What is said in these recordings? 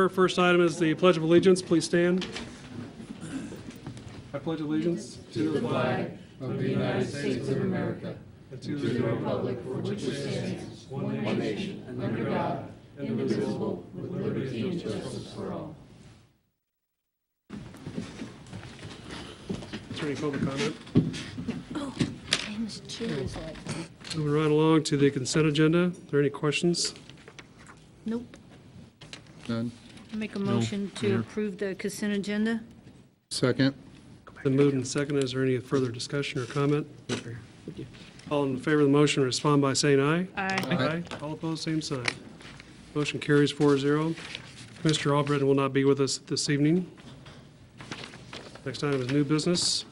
order. First item is the Pledge of Allegiance. Please stand. I pledge allegiance to the flag of the United States of America, and to the republic for which it stands, one nation, under God, indivisible, with liberty and justice for all. Is there any public comment? Oh, and this chair is like, Moving right along to the consent agenda. Are there any questions? nope. None. Make a motion to approve the consent agenda? Second. Been moved and seconded. Is there any further discussion or comment? All in favor of the motion respond by saying aye. Aye. All opposed, same sign. Motion carries 4-0. Mr. Albritton will not be with us this evening. Next item is new business.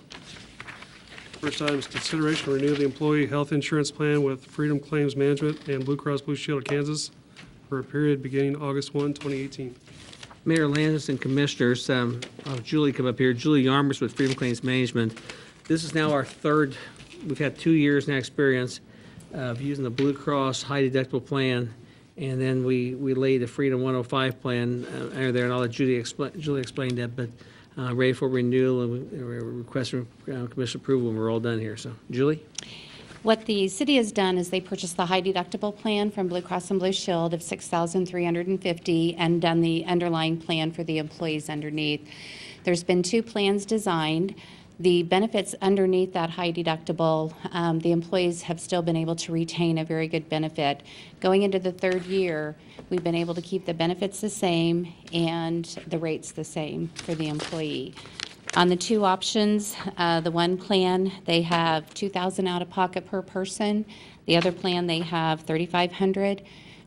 First item is consideration to renew the employee health insurance plan with Freedom Claims Management and Blue Cross Blue Shield of Kansas for a period beginning August 1, 2018. Mayor Landis and Commissioners, Julie come up here. Julie Yarmers with Freedom Claims Management. This is now our third, we've had 2 years now experience of using the Blue Cross high deductible plan, and then we laid the Freedom 105 plan under there, and I'll let Julie explain that, but ready for renewal, and we're requesting Commission approval when we're all done here. So, Julie? What the city has done is they purchased the high deductible plan from Blue Cross and Blue Shield of $6,350 and done the underlying plan for the employees underneath. There's been 2 plans designed. The benefits underneath that high deductible, the employees have still been able to retain a very good benefit. Going into the 3rd year, we've been able to keep the benefits the same and the rates the same for the employee. On the 2 options, the one plan, they have $2,000 out of pocket per person. The other plan, they have $3,500.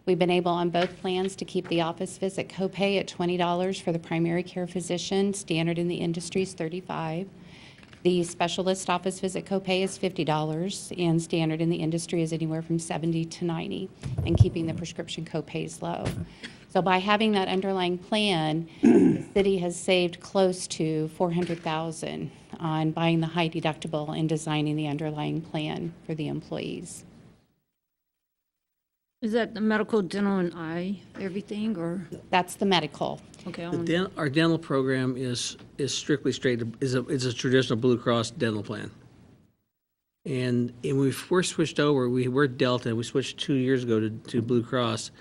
We've been able on both plans to keep the office visit copay at $20 for the primary care physician. Standard in the industry is $35. The specialist office visit copay is $50, and standard in the industry is anywhere from $70 to $90, and keeping the prescription copays low. So by having that underlying plan, the city has saved close to $400,000 on buying the high deductible and designing the underlying plan for the employees. Is that the medical, dental, and eye, everything, or? That's the medical. Okay, Our dental program is strictly is a traditional Blue Cross dental plan. And when we first switched over, we were Delta, we switched 2 years ago to Blue Cross.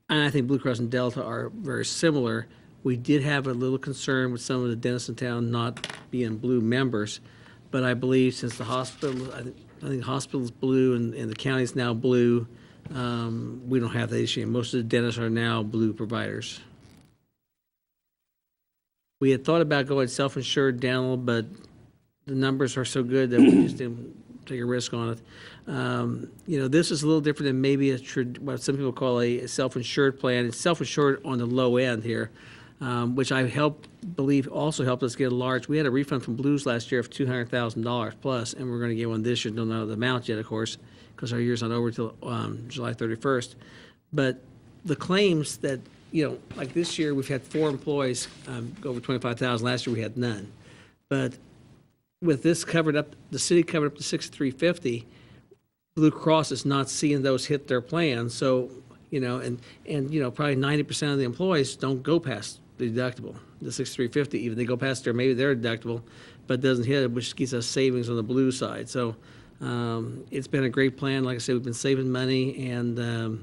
And I think Blue Cross and Delta are very similar. We did have a little concern with some of the dentists in town not being Blue members, but I believe since the hospital, I think the hospital's Blue and the county's now Blue, we don't have that issue. Most of the dentists are now Blue providers. We had thought about going self-insured dental, but the numbers are so good that we just didn't take a risk on it. This is a little different than maybe what some people call a self-insured plan. It's self-insured on the low end here, which I believe also helped us get a large. We had a refund from Blues last year of $200,000 plus, and we're going to get one this year. Don't know the amount yet, of course, because our year's not over until July 31st. But the claims that, like this year, we've had 4 employees go over $25,000. Last year, we had none. But with this covered up, the city covered up to $6,350. Blue Cross is not seeing those hit their plan. So, and probably 90% of the employees don't go past the deductible, the $6,350. Even they go past maybe their deductible, but doesn't hit it, which gives us savings on the Blue side. So it's been a great plan. Like I said, we've been saving money and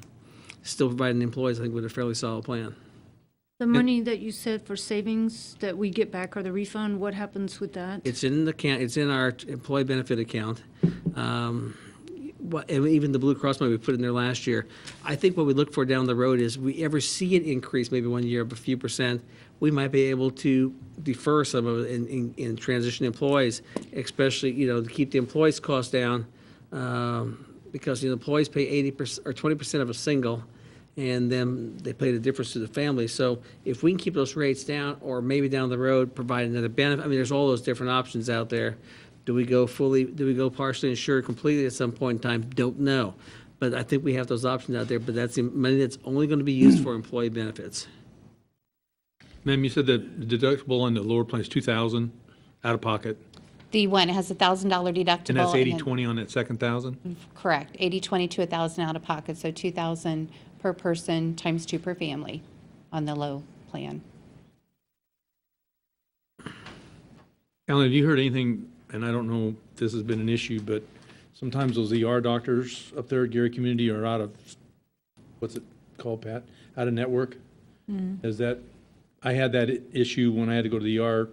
still providing the employees, I think, with a fairly solid plan. the money that you said for savings that we get back or the refund, what happens with that? It's in the account. It's in our employee benefit account. Even the Blue Cross money we put in there last year. I think what we look for down the road is we ever see it increase, maybe one year of a few percent, we might be able to defer some of it in transition employees, especially to keep the employees' costs down, because employees pay 80% or 20% of a single, and then they pay the difference to the family. So if we can keep those rates down, or maybe down the road provide another benefit, there's all those different options out there. Do we go partially insured completely at some point in time? Don't know. But I think we have those options out there, but that's the money that's only going to be used for employee benefits. Ma'am, you said that the deductible on the lower plan is $2,000 out of pocket, The one has $1,000 deductible. and that's then- 80/20 on that second 1,000? Correct, 80/20 to 1,000 out of pocket, so 2,000 per person times 2 per family. on the low plan. Alan, have you heard anything, and I don't know if this has been an issue, but sometimes those ER doctors up there at Gary Community are out of, what's it called, Pat? Out of network? Is that, I had that issue when I had to go to the ER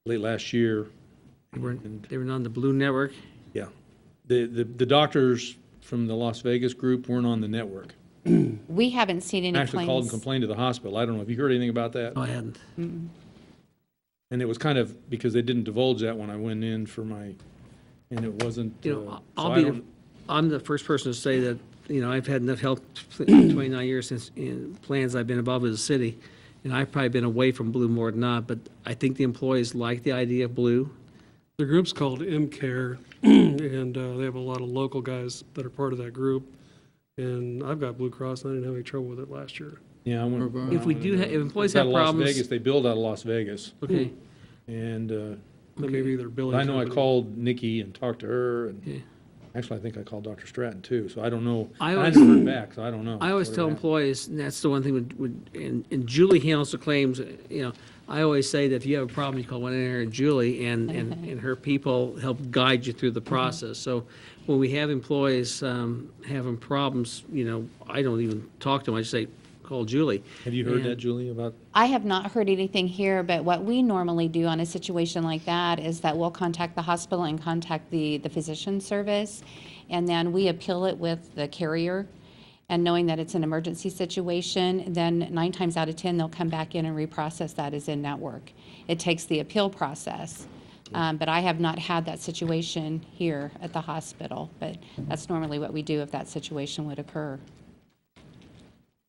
late last year. They were on the Blue Network. Yeah. The doctors from the Las Vegas group weren't on the network. We haven't seen any I actually called and claims. complained to the hospital. I don't know, have you heard anything about that? Oh, I hadn't. And it was kind of, because they didn't divulge that when I went in for my, and it wasn't, You so know, I don't- I'm the first person to say that, you know, I've had enough health, 29 years since, in plans I've been involved with the city, and I've probably been away from Blue more than not, but I think the employees like the idea of Blue. The group's called MCare, and they have a lot of local guys that are part of that group. And I've got Blue Cross, and I didn't have any trouble with it last year. Yeah, I went. If we do, if employees Out have of Las problems. Vegas, they billed out of Las Vegas, Okay, and But maybe their billing I know I company. called Nikki and talked to her, and okay. actually, I think I called Dr. Stratton too, so I don't know. I I always- haven't heard back, so I don't know. I always whatever tell happened. employees, and that's the one thing and Julie handles the claims, you know, I always say that if you have a problem, you call one in there and Julie, and her people help guide you through the process. So when we have employees having problems, you know, I don't even talk to them, I just say, call Julie. Have you heard And- that, Julie, about? I have not heard anything here, but what we normally do on a situation like that is that we'll contact the hospital and contact the physician service, and then we appeal it with the carrier. And knowing that it's an emergency situation, then 9 times out of 10, they'll come back in and reprocess that as in network. It takes the appeal process. But I have not had that situation here at the hospital, but that's normally what we do if that situation would occur.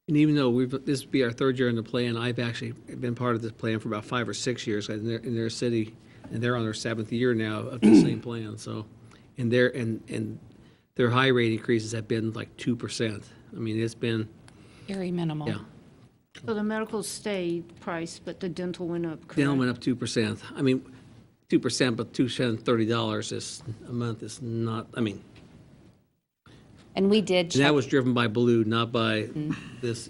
And even though this will be our third year in the plan, I've actually been part of this plan for about 5 or 6 years in their city, and they're on their 7th year now of the same plan, so. And their high rate increases have been like 2%. I mean, it's been, Very minimal. yeah. So the medical stayed price, but the dental went up, correct? Dental went up 2%. I mean, 2%, but $230 is, a month is not, I mean, And we did and check. that was driven by Blue, not by this.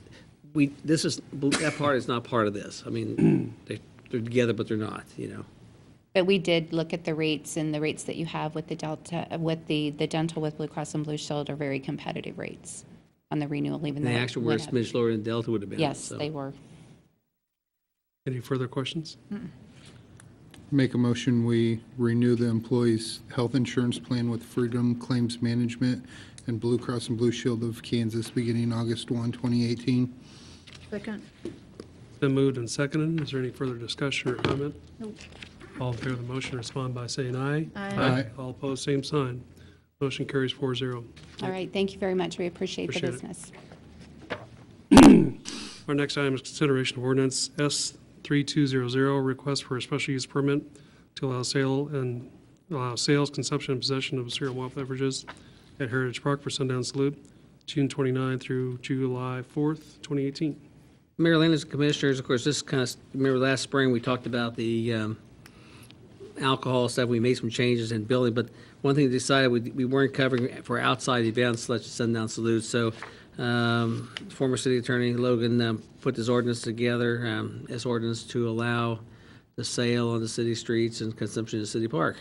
That part is not part of this. I mean, they're together, but they're not, you know. But we did look at the rates, and the rates that you have with the Delta, with the dental with Blue Cross and Blue Shield are very competitive rates on the renewal, even And though. they it actually were a went up. smidge lower than Delta would have been. Yes, so. they were. Any further questions? Make a motion, we renew the employees' health insurance plan with Freedom Claims Management and Blue Cross and Blue Shield of Kansas beginning August 1, 2018. Second? Been moved and seconded. Is there any further discussion or comment? Nope. All in favor of the motion respond by saying aye. Aye. All opposed, same sign. Motion carries 4-0. All right, thank you very much. We appreciate the Appreciate it. business. Our next item is consideration of ordinance S3200, request for a special use permit to allow sales, consumption, and possession of cereal malt beverages at Heritage Park for Sundown Salute, June 29 through July 4th, 2018. Mayor, Landis, and Commissioners, of course, this kind of, remember last spring, we talked about the alcohol stuff. We made some changes in building, but one thing we decided we weren't covering for outside events, such as Sundown Salute. So former city attorney Logan put this ordinance together as ordinance to allow the sale on the city streets and consumption in the city park.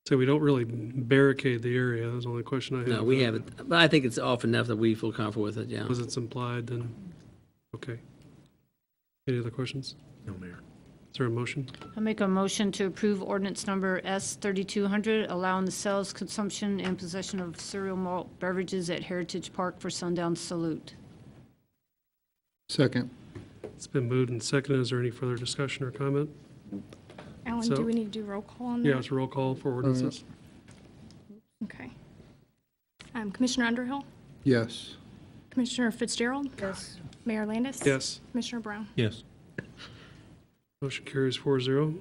So we don't really barricade the area. That's the only question I have. No, we haven't, but I think it's off enough that we feel comfortable with it, yeah. Was it's implied, then, okay. Any other questions? No, Mayor. Is there a motion? I make a motion to approve ordinance number S3200, allowing the sales, consumption, and possession of cereal malt beverages at Heritage Park for Sundown Salute. Second. It's been moved and seconded. Is there any further discussion or comment? Alan, So- do we need to do roll call on that? Yeah, it's a roll call for ordinances. Okay. Commissioner Underhill? Yes. Commissioner Fitzgerald? Yes. Mayor Landis? Yes. Commissioner Brown? Yes. Motion carries 4-0.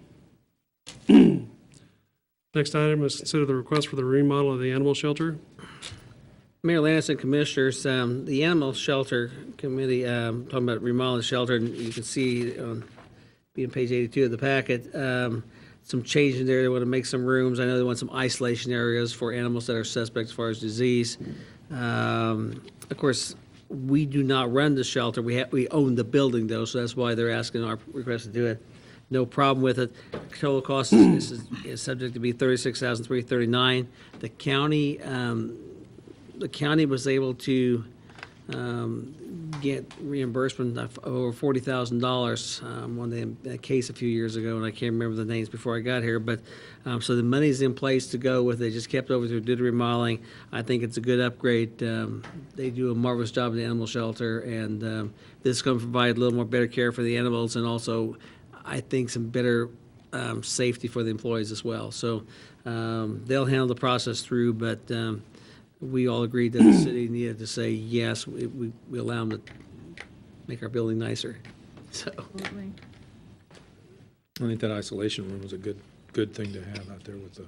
Next item is consider the request for the remodel of the animal shelter. Mayor Landis and Commissioners, the Animal Shelter Committee, talking about remodeling the shelter, and you can see on being page 82 of the packet. Some change in there. They want to make some rooms. I know they want some isolation areas for animals that are suspect as far as disease. Of course, we do not run the shelter. We own the building, though, so that's why they're asking our request to do it. No problem with it. Total cost is subject to be $36,339. The county was able to get reimbursement of over $40,000 on the case a few years ago, and I can't remember the names before I got here, but so the money's in place to go with. They just kept over through, did remodeling. I think it's a good upgrade. They do a marvelous job in the animal shelter, and this is going to provide a little more better care for the animals, and also I think some better safety for the employees as well. So they'll handle the process through, but we all agreed that the city needed to say, yes, we allow them to make our building nicer. So, Absolutely. I think that isolation room was a good thing to have out there with the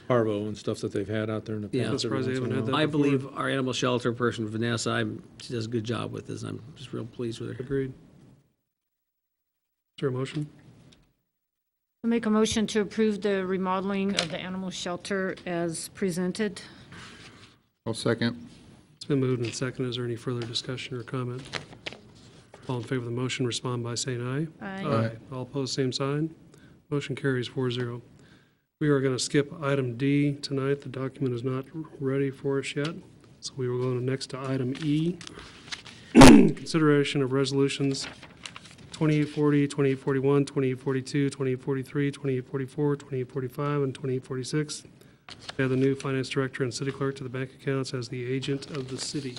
parvo and stuff that they've had out there in the Yeah. past. I'm surprised they every haven't once in a had while. that. I believe our animal shelter person, Vanessa, she does a good job with this. I'm just real pleased with her. Agreed. Is there a motion? I make a motion to approve the remodeling of the animal shelter as presented. I'll second. It's been moved and seconded. Is there any further discussion or comment? All in favor of the motion, respond by saying aye. Aye. All opposed, same sign. Motion carries 4-0. We are going to skip item D tonight. The document is not ready for us yet. So we will go next to item E. Consideration of resolutions 2840, 2841, 2842, 2843, 2844, 2845, and 2846. Add the new finance director and city clerk to the bank accounts as the agent of the city.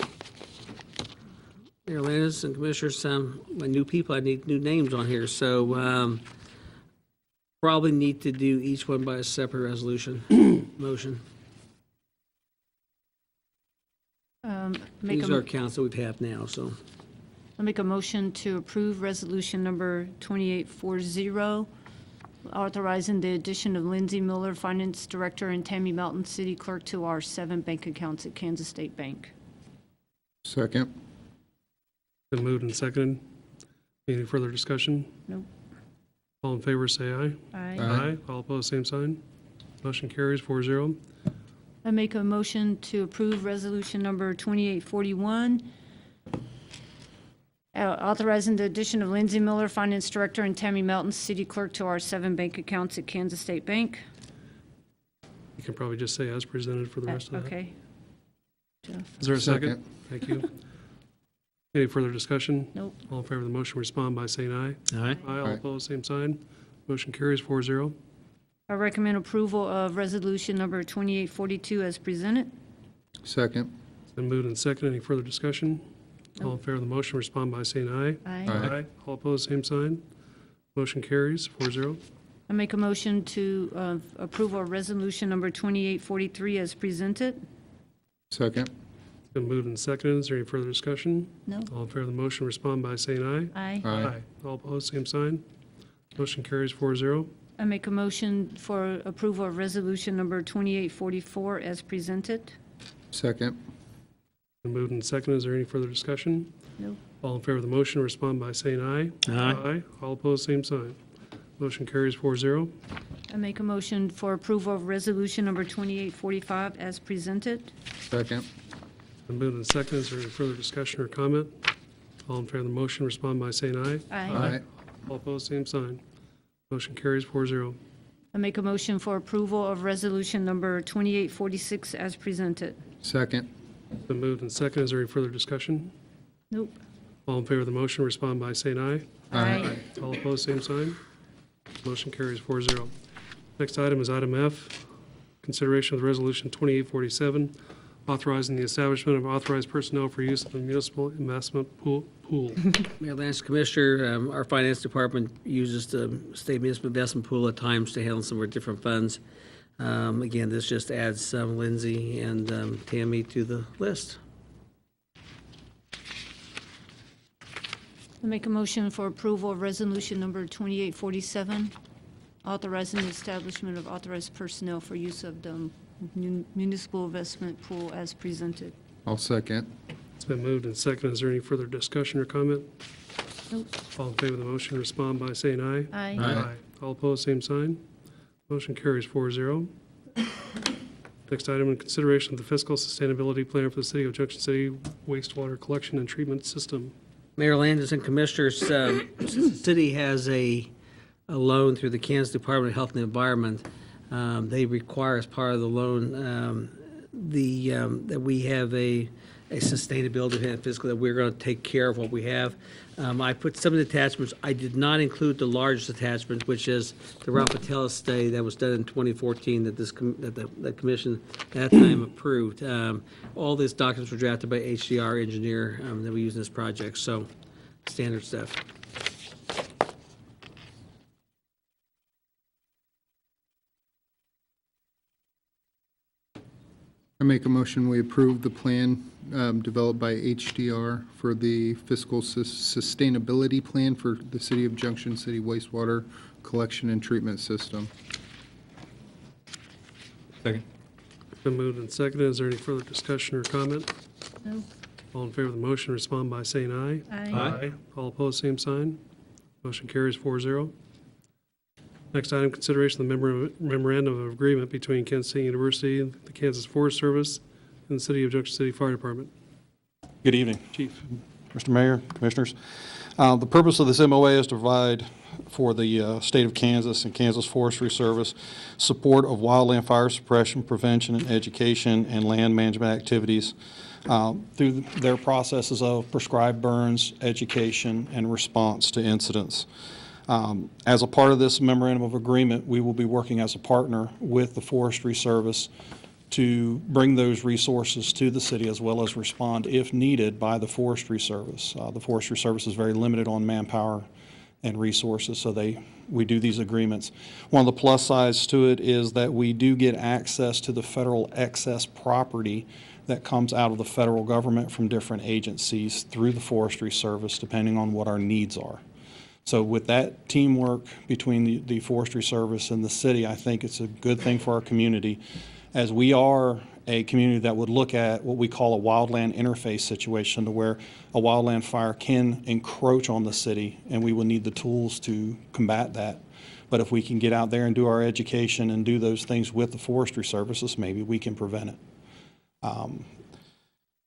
Mayor Landis and Commissioners, my new people, I need new names on here, so probably need to do each one by a separate resolution, motion. Make These are a, accounts that we've had now, so. I make a motion to approve resolution number 2840, authorizing the addition of Lindsay Miller, finance director, and Tammy Melton, city clerk, to our 7 bank accounts at Kansas State Bank. Second. Been moved and seconded. Any further discussion? Nope. All in favor, say aye. Aye. Aye. All opposed, same sign. Motion carries 4-0. I make a motion to approve resolution number 2841, authorizing the addition of Lindsay Miller, finance director, and Tammy Melton, city clerk, to our 7 bank accounts at Kansas State Bank. You can probably just say as presented for the rest of that. Okay. Jeff? Is there a second? Second. Thank you. Any further discussion? Nope. All in favor of the motion, respond by saying aye. All right. Aye. All Aye. opposed, same sign. Motion carries 4-0. I recommend approval of resolution number 2842 as presented. Second. It's been moved and seconded. Any further discussion? All in favor of the motion, respond by saying aye. Aye. Aye. All opposed, same sign. Motion carries 4-0. I make a motion to approve of resolution number 2843 as presented. Second. It's been moved and seconded. Is there any further discussion? No. All in favor of the motion, respond by saying aye. Aye. Aye. All opposed, same sign. Motion carries 4-0. I make a motion for approval of resolution number 2844 as presented. Second. Been moved and seconded. Is there any further discussion? No. All in favor of the motion, respond by saying aye. Aye. All opposed, same sign. Motion carries 4-0. I make a motion for approval of resolution number 2845 as presented. Second. Been moved and seconded. Is there any further discussion or comment? All in favor of the motion, respond by saying aye. Aye. All opposed, same sign. Motion carries 4-0. I make a motion for approval of resolution number 2846 as presented. Second. Been moved and seconded. Is there any further discussion? Nope. All in favor of the motion, respond by saying aye. Aye. All opposed, same sign. Motion carries 4-0. Next item is item F, consideration of the resolution 2847, authorizing the establishment of authorized personnel for use of the municipal investment pool. Mayor Lance, Commissioner, our finance department uses the state municipal investment pool at times to handle some of our different funds. Again, this just adds Lindsay and Tammy to the list. I make a motion for approval of resolution number 2847, authorizing the establishment of authorized personnel for use of the municipal investment pool as presented. I'll second. It's been moved and seconded. Is there any further discussion or comment? All in favor of the motion, respond by saying aye. Aye. All opposed, same sign. Motion carries 4-0. Next item, in consideration of the fiscal sustainability plan for the City of Junction City wastewater collection and treatment system. Mayor Landis and Commissioners, since the city has a loan through the Kansas Department of Health and Environment, they require as part of the loan that we have a sustainability plan fiscal, that we're going to take care of what we have. I put some of the attachments. I did not include the largest attachment, which is the Ralph Patel study that was done in 2014 that the commission at that time approved. All these documents were drafted by HDR engineer that we use in this project, so standard stuff. I make a motion, we approve the plan developed by HDR for the fiscal sustainability plan for the City of Junction City wastewater collection and treatment system. Second. Been moved and seconded. Is there any further discussion or comment? No. All in favor of the motion, respond by saying aye. Aye. All opposed, same sign. Motion carries 4-0. Next item, consideration of the memorandum of agreement between Kansas State University, the Kansas Forest Service, and the City of Junction City Fire Department. Good evening, Chief. Mr. Mayor, Commissioners. The purpose of this MOA is to provide for the state of Kansas and Kansas Forestry Service support of wildland fire suppression, prevention, and education and land management activities through their processes of prescribed burns, education, and response to incidents. As a part of this memorandum of agreement, we will be working as a partner with the Forestry Service to bring those resources to the city, as well as respond if needed by the Forestry Service. The Forestry Service is very limited on manpower and resources, so we do these agreements. One of the plus sides to it is that we do get access to the federal excess property that comes out of the federal government from different agencies through the Forestry Service, depending on what our needs are. So with that teamwork between the Forestry Service and the city, I think it's a good thing for our community, as we are a community that would look at what we call a wildland interface situation, to where a wildland fire can encroach on the city, and we will need the tools to combat that. But if we can get out there and do our education and do those things with the Forestry Services, maybe we can prevent it.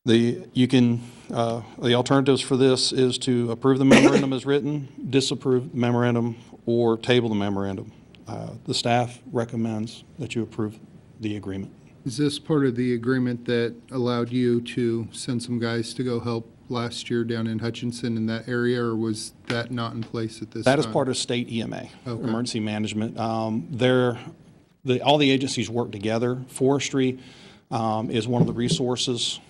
The alternatives for this is to approve the memorandum as written, disapprove the memorandum, or table the memorandum. The staff recommends that you approve the agreement. Is this part of the agreement that allowed you to send some guys to go help last year down in Hutchinson in that area, or was that not in place at this time? That is part of state EMA, Okay. emergency management. All the agencies work together. Forestry is one of the resources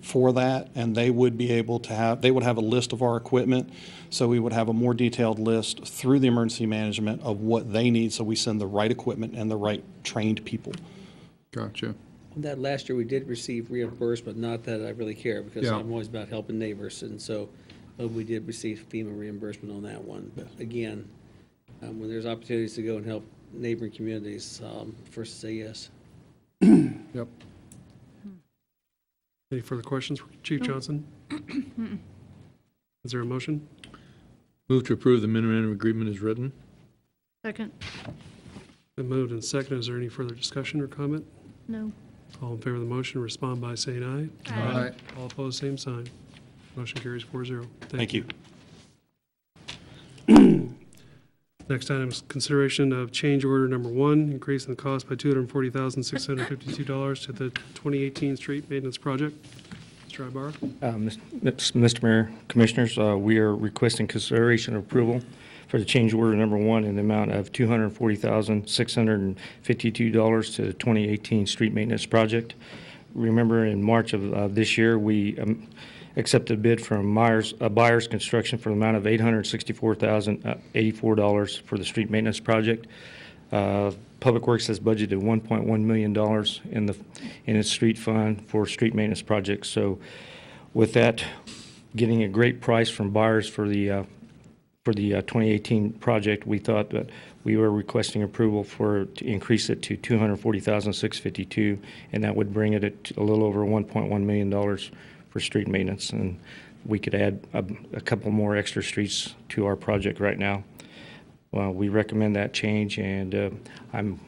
for that, and they would have a list of our equipment, so we would have a more detailed list through the emergency management of what they need, so we send the right equipment and the right trained people. Gotcha. That last year, we did receive reimbursement, not that I really care, because Yeah. I'm always about helping neighbors, and so we did receive FEMA reimbursement on that one. But again, when there's opportunities to go and help neighboring communities, first to say yes. Yep. Any further questions for Chief Johnson? Is there a motion? Move to approve the memorandum of agreement as written. Second. Been moved and seconded. Is there any further discussion or comment? No. All in favor of the motion, respond by saying aye. Aye. All opposed, same sign. Motion carries 4-0. Thank you. Next item is consideration of change order number 1, increasing the cost by $240,652 to the 2018 street maintenance project. Mr. Ibarra? Mr. Mayor, Commissioners, we are requesting consideration of approval for the change order number 1 in the amount of $240,652 to the 2018 street maintenance project. Remember, in March of this year, we accepted a bid from Byers Construction for the amount of $864,084 for the street maintenance project. Public Works has budgeted $1.1 million in its street fund for street maintenance projects. So with that, getting a great price from Byers for the 2018 project, we thought that we were requesting approval to increase it to $240,652, and that would bring it at a little over $1.1 million for street maintenance. And we could add a couple more extra streets to our project right now. Well, we recommend that change, and I'm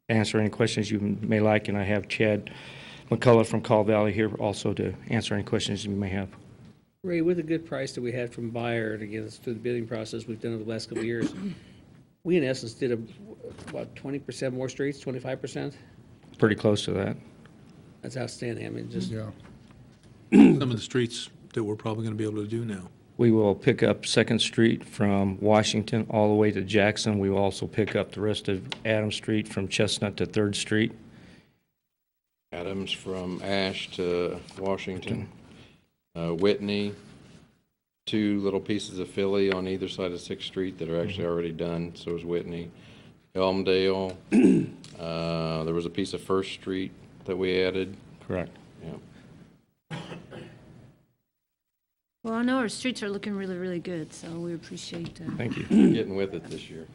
answering any questions you may like, and I have Chad McCullough from Call Valley here also to answer any questions you may have. Ray, with a good price that we had from Buyer, and again, it's through the bidding process we've done over the last couple of years, we in essence did what, 20% more streets, 25%? Pretty close to that. That's outstanding. I mean, just, Yeah. Some of the streets that we're probably going to be able to do now. We will pick up 2nd Street from Washington all the way to Jackson. We will also pick up the rest of Adams Street from Chestnut to 3rd Street. Adams from Ash to Washington, Whitney, 2 little pieces of Philly on either side of 6th Street that are actually already done, so is Whitney. Elmdale, there was a piece of 1st Street that we added. Correct. Yeah. Well, I know our streets are looking really, really good, so we appreciate that. Thank you. We're getting with it this year,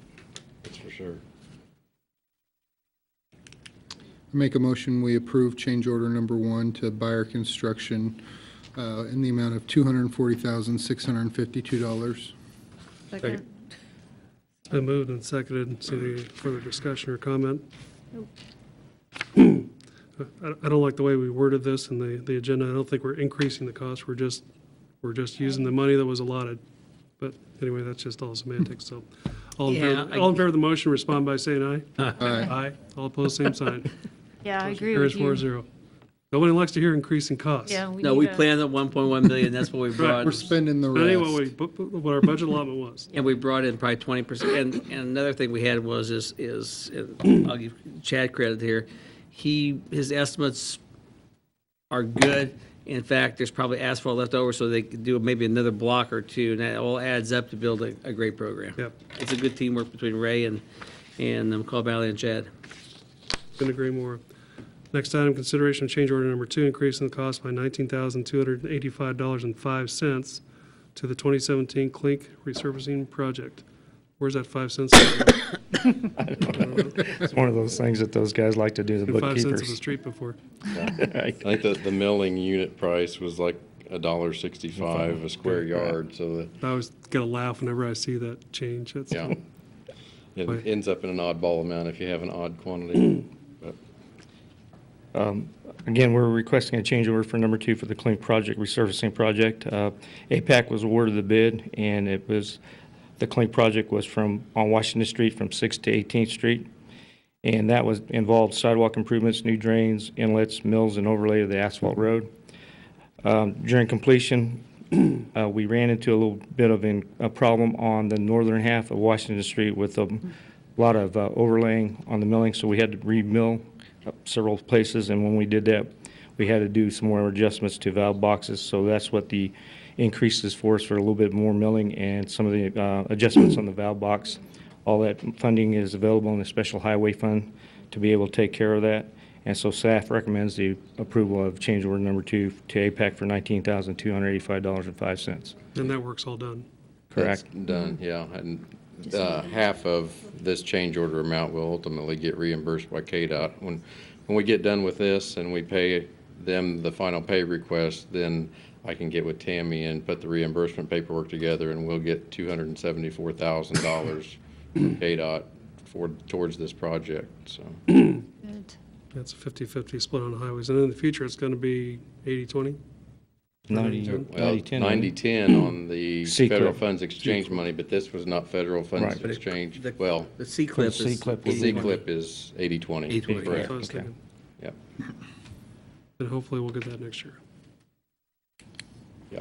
that's for sure. Make a motion, we approve change order number 1 to Buyer Construction in the amount of $240,652. Second. It's been moved and seconded. Is there any further discussion or comment? Nope. I don't like the way we worded this in the agenda. I don't think we're increasing the cost. We're just using the money that was allotted. But anyway, that's just all semantics, so. All in favor of the motion, respond by saying aye. Aye. Aye. All opposed, same sign. Yeah, I Motion agree carries with you. 4-0. Nobody likes to hear increasing costs. Yeah, no, we need a- planned at 1.1 million. That's what we brought. We're spending the That ain't rest. what our budget allotment was. And we brought in probably 20%. And another thing we had was I'll give Chad credit here. His estimates are good. In fact, there's probably asphalt left over, so they could do maybe another block or 2, and that all adds up to build a great program. Yep. It's a good teamwork between Ray and McCall Valley and Chad. Couldn't agree more. Next item, consideration of change order number 2, increasing the cost by $19,285.05 to the 2017 Clink resurfacing project. Where's that 5 cents? It's one of those things that those guys like to do, the 5 cents of the bookkeepers. street before. I think the milling unit price was like $1.65 a square yard, so that, I always get a laugh whenever I see that change. That's, yeah. It Right. ends up in an oddball amount if you have an odd quantity. But Again, we're requesting a change order for number 2 for the Clink project, resurfacing project. APAC was awarded the bid, and the Clink project was on Washington Street from 6th to 18th Street. And that involved sidewalk improvements, new drains, inlets, mills, and overlay of the asphalt road. During completion, we ran into a little bit of a problem on the northern half of Washington Street with a lot of overlaying on the milling, so we had to re-mill several places, and when we did that, we had to do some more adjustments to valve boxes, so that's what the increase is for us, for a little bit more milling and some of the adjustments on the valve box. All that funding is available in the special highway fund to be able to take care of that. And so staff recommends the approval of change order number 2 to APAC for $19,285.05. and that work's all done. Correct. that's done, yeah. And half of this change order amount will ultimately get reimbursed by KDOT. When we get done with this and we pay them the final pay request, then I can get with Tammy and put the reimbursement paperwork together, and we'll get $274,000 from KDOT towards this project, so. Good. That's a 50-50 split on the highways. And in the future, it's going to be 80-20? 90-10. 90-10 on the C-clip. federal funds exchange money, but this was not federal funds Right. But exchange. the- Well, The C-clip is. C-clip the will be- Z-clip is 80-20. 80-20, That's Correct. what I was Okay. thinking. Yep. And hopefully we'll get that next year. Yeah.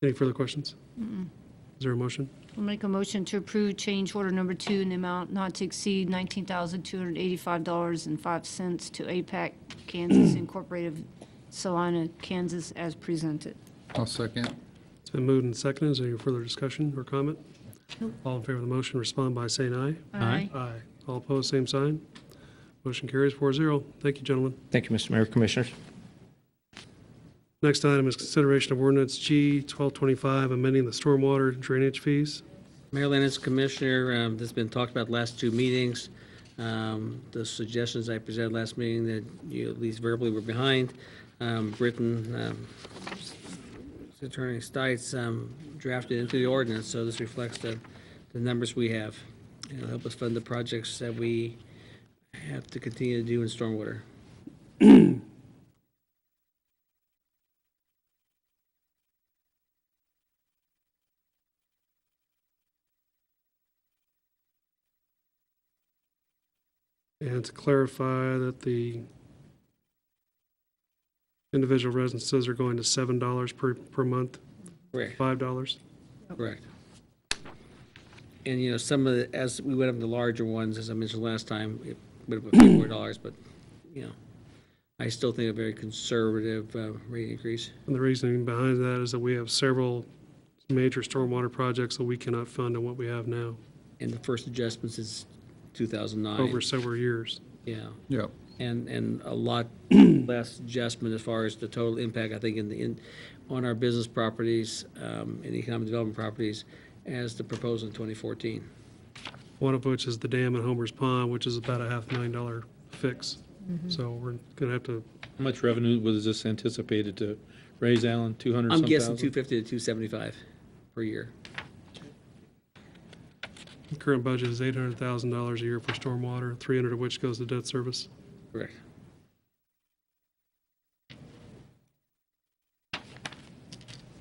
Any further questions? Is there a motion? I'll make a motion to approve change order number 2 in the amount not to exceed $19,285.05 to APAC Kansas Incorporated, Salina, Kansas, as presented. I'll second. It's been moved and seconded. Is there any further discussion or comment? All in favor of the motion, respond by saying aye. Aye. Aye. All opposed, same sign. Motion carries 4-0. Thank you, gentlemen. Thank you, Mr. Mayor, Commissioners. Next item is consideration of ordinance G 1225, amending the stormwater drainage fees. Mayor Lennox, Commissioner, this has been talked about the last 2 meetings. The suggestions I presented last meeting that you at least verbally were behind. Britton Attorney Stites drafted into the ordinance, so this reflects the numbers we have. And it'll help us fund the projects that we have to continue to do in stormwater. And to clarify that the individual residences are going to $7 per month, Correct. $5. Correct. And, you know, some of the, as we went up to larger ones, as I mentioned last time, it went up a few more dollars, but, you know, I still think a very conservative rate increase. And the reasoning behind that is that we have several major stormwater projects that we cannot fund on what we have now And the first adjustments is 2009. over several years. Yeah. Yep. And a lot less adjustment as far as the total impact, I think, on our business properties and economic development properties as the proposal in 2014. One of which is the dam at Homer's Pond, which is about a $500,000 fix. So we're going to have to, How much revenue was this anticipated to raise, Alan? 200 I'm some guessing thousand? 250 to 275 per year. the current budget is $800,000 a year for stormwater, 300 of which goes to debt service. Correct.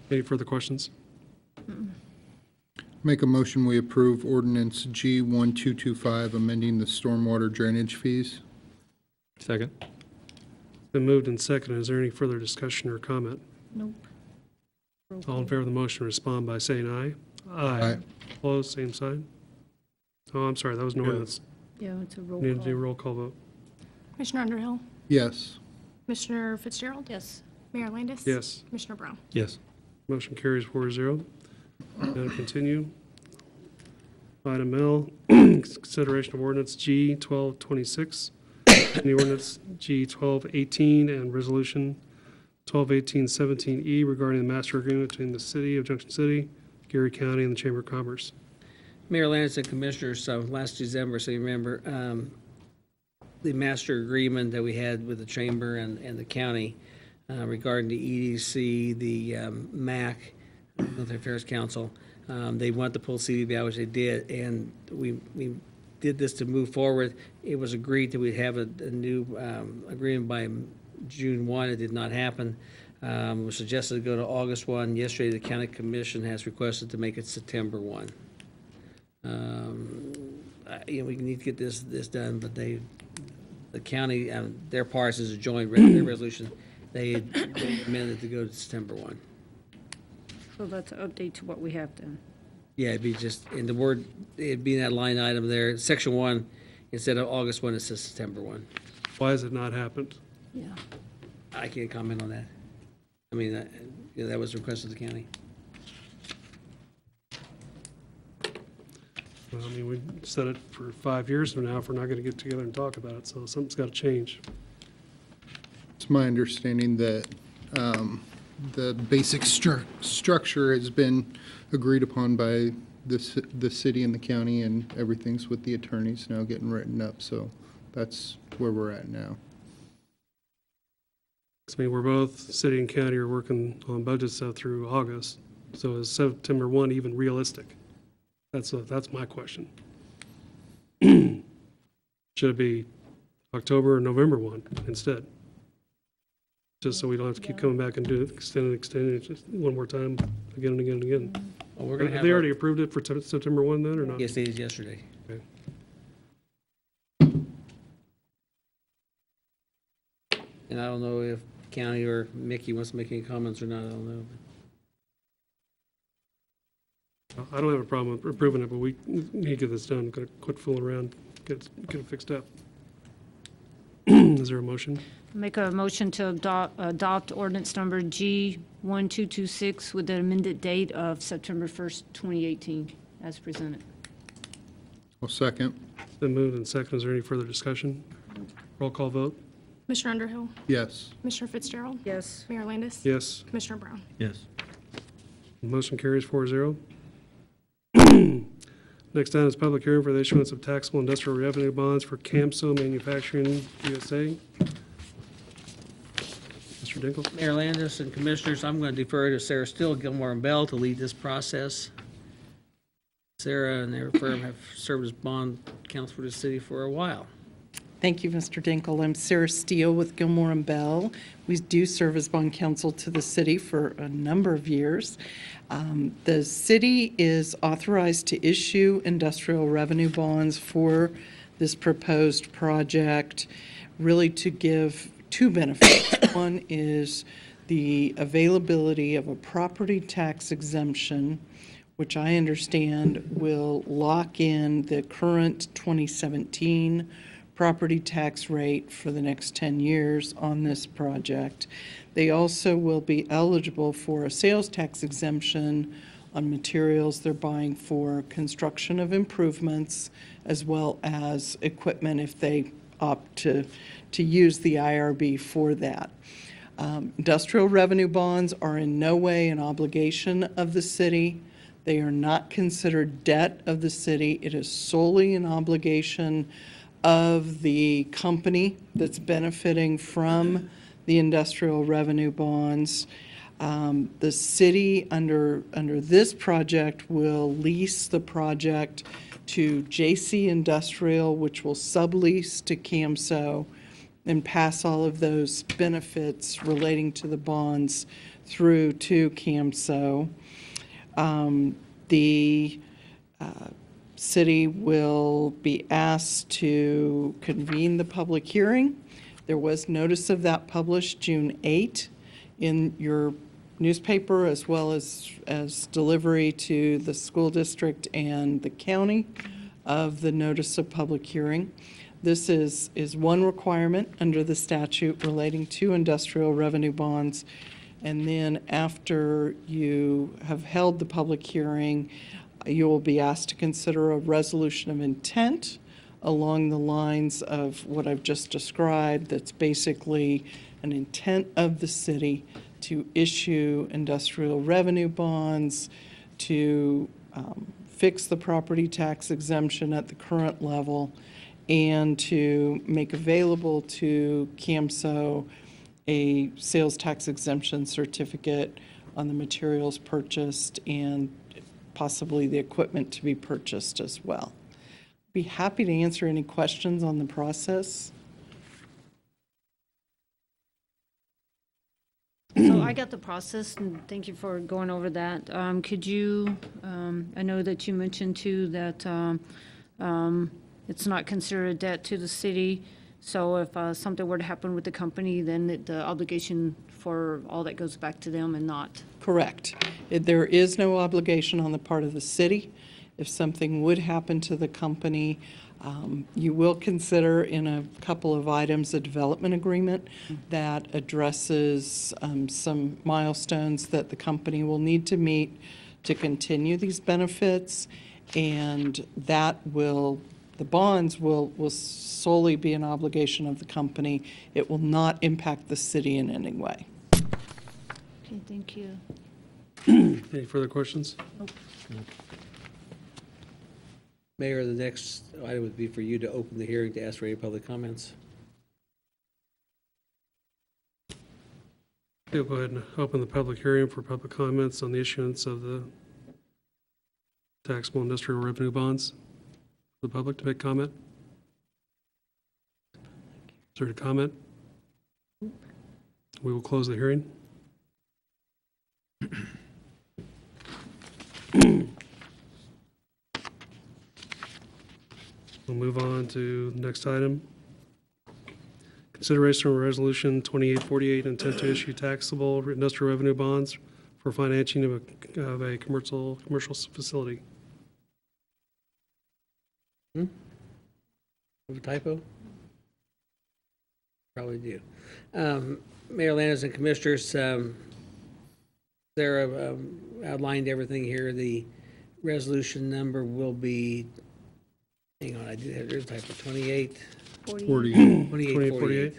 Any further questions? Make a motion, we approve ordinance G1225, amending the stormwater drainage fees. Second? Been moved and seconded. Is there any further discussion or comment? Nope. All in favor of the motion, respond by saying aye. Aye. Opposed, same sign. Oh, I'm sorry, that was an ordinance. Yeah, it's a roll Need to do a call. roll call vote. Commissioner Underhill, Yes. Commissioner Fitzgerald, Yes. Mayor Landis. Yes. Commissioner Brown. Yes. Motion carries 4-0. Now to continue. Item L, consideration of ordinance G 1226, the ordinance G 1218, and resolution 1218-17E regarding the master agreement between the city of Junction City, Geary County, and the Chamber of Commerce. Mayor Landis and Commissioners, last December, so you remember, the master agreement that we had with the Chamber and the county regarding the EDC, the MAC, Military Affairs Council. They want to pull CDBI, which they did, and we did this to move forward. It was agreed that we'd have a new agreement by June 1. It did not happen. It was suggested to go to August 1. Yesterday, the county commission has requested to make it September 1. You know, we need to get this done, but the county, their parts is a joint their resolution. They amended to go to September 1. So that's an update to what we have then. Yeah, it'd be just, in the word, it'd be in that line item there, section 1, instead of August 1, it says September 1. Why has it not happened? Yeah. I can't comment on that. I mean, you know, that was requested of the county. Well, I mean, we said it for 5 years from now if we're not going to get together and talk about it, so something's got to change. It's my understanding that the basic structure has been agreed upon by the city and the county, and everything's with the attorneys now getting written up, so that's where we're at now. I mean, we're both, city and county are working on budget stuff through August, so is September 1 even realistic? That's my question. Should it be October or November 1 instead? Just so we don't have to keep coming back and do it, extend it just one more time, again and again and again. Well, we're gonna Have have they our- already approved it for September 1 then, or not? Yes, they did yesterday. Okay. And I don't know if county or Mickey wants to make any comments or not, I don't know. I don't have a problem with approving it, but we need to get this done. Got to quit fooling around, get it fixed up. Is there a motion? Make a motion to adopt ordinance number G 1226 with the amended date of September 1st, 2018, as presented. I'll second. Then moved and second. Is there any further discussion? Roll call vote? Commissioner Underhill, Yes. Commissioner Fitzgerald, Yes. Mayor Landis. Yes. Commissioner Brown. Yes. Motion carries 4-0. Next item is public hearing for the issuance of taxable industrial revenue bonds for Camso Manufacturing USA. Mr. Mr. Dinkle? Mayor Landis and Commissioners, I'm going to defer to Sarah Still, Gilmore and Bell to lead this process. Sarah and their firm have served as bond counsel for the city for a while. Thank you, Mr. Dinkle. I'm Sarah Steele with Gilmore and Bell. We do serve as bond counsel to the city for a number of years. The city is authorized to issue industrial revenue bonds for this proposed project, really to give two benefits. One is the availability of a property tax exemption, which I understand will lock in the current 2017 property tax rate for the next 10 years on this project. They also will be eligible for a sales tax exemption on materials they're buying for construction of improvements, as well as equipment if they opt to use the IRB for that. Industrial revenue bonds are in no way an obligation of the city. They are not considered debt of the city. It is solely an obligation of the company that's benefiting from the industrial revenue bonds. The city, under this project, will lease the project to JC Industrial, which will sublease to CAMSO and pass all of those benefits relating to the bonds through to CAMSO. The city will be asked to convene the public hearing. There was notice of that published June 8 in your newspaper, as well as delivery to the school district and the county of the notice of public hearing. This is one requirement under the statute relating to industrial revenue bonds. And then after you have held the public hearing, you will be asked to consider a resolution of intent along the lines of what I've just described. That's basically an intent of the city to issue industrial revenue bonds, to fix the property tax exemption at the current level, and to make available to CAMSO a sales tax exemption certificate on the materials purchased and possibly the equipment to be purchased as well. Be happy to answer any questions on the process. So I got the process, and thank you for going over that. Could you, I know that you mentioned too that it's not considered a debt to the city, so if something were to happen with the company, then the obligation for all that goes back to them and not. Correct. There is no obligation on the part of the city. If something would happen to the company, you will consider in a couple of items a development agreement that addresses some milestones that the company will need to meet to continue these benefits, and that will, the bonds will solely be an obligation of the company. It will not impact the city in any way. Okay, thank you. Any further questions? Mayor, the next item would be for you to open the hearing to ask for any public comments. We'll go ahead and open the public hearing for public comments on the issuance of the taxable industrial revenue bonds. For the public to make comment? Is there a comment? We will close the hearing. We'll move on to the next item. Consideration of Resolution 2848, intent to issue taxable industrial revenue bonds for financing of a commercial facility. Have a typo? Probably do. Mayor Landis and Commissioners, Sarah outlined everything here. The resolution number will be, hang on, I did have, there's a typo, 28. 2848.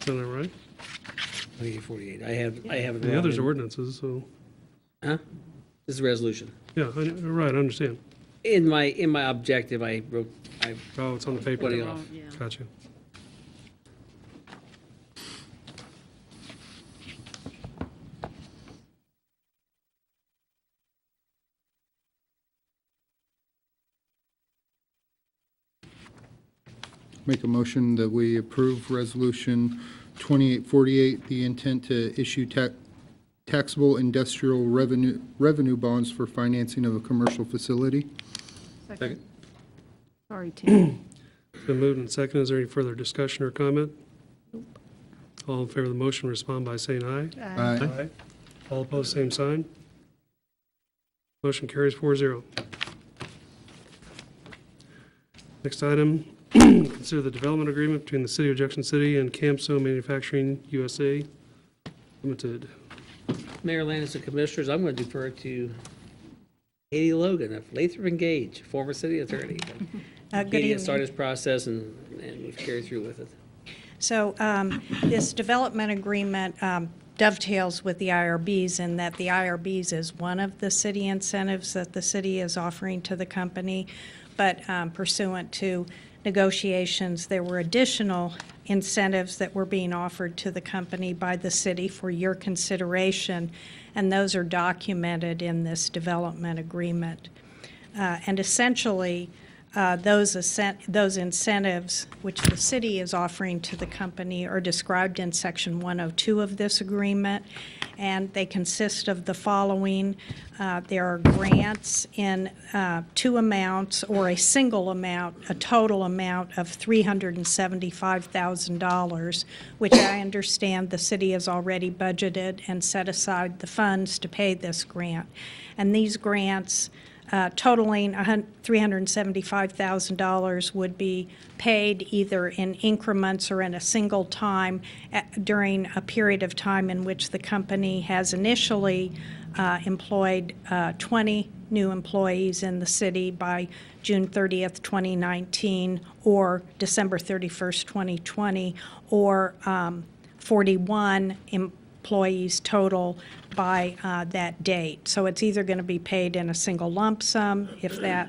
Is that right? 2848. I have it The wrong others are in- ordinances, so, Huh? This is a resolution. yeah, right, I understand. In my objective, I wrote, Oh, it's on the paper. Put it off. Gotcha. Make a motion that we approve Resolution 2848, the intent to issue taxable industrial revenue bonds for financing of a commercial facility. Second. Sorry, Tim. It's been moved and seconded. Is there any further discussion or comment? All in favor of the motion, respond by saying aye. Aye. All opposed, same sign. Motion carries 4-0. Next item, consider the development agreement between the City of Junction City and Camso Manufacturing USA Limited. Mayor Landis and Commissioners, I'm going to defer to Katie Logan of Lathrop and Gage, former city attorney. Good Katie has evening. started this process and we've carried through with it. So this development agreement dovetails with the IRBs in that the IRBs is one of the city incentives that the city is offering to the company, but pursuant to negotiations, there were additional incentives that were being offered to the company by the city for your consideration, and those are documented in this development agreement. And essentially, those incentives which the city is offering to the company are described in Section 102 of this agreement, and they consist of the following. There are grants in two amounts or a single amount, a total amount of $375,000, which I understand the city has already budgeted and set aside the funds to pay this grant. And these grants totaling $375,000 would be paid either in increments or in a single time during a period of time in which the company has initially employed 20 new employees in the city by June 30th, 2019, or December 31st, 2020, or 41 employees total by that date. So it's either going to be paid in a single lump sum if that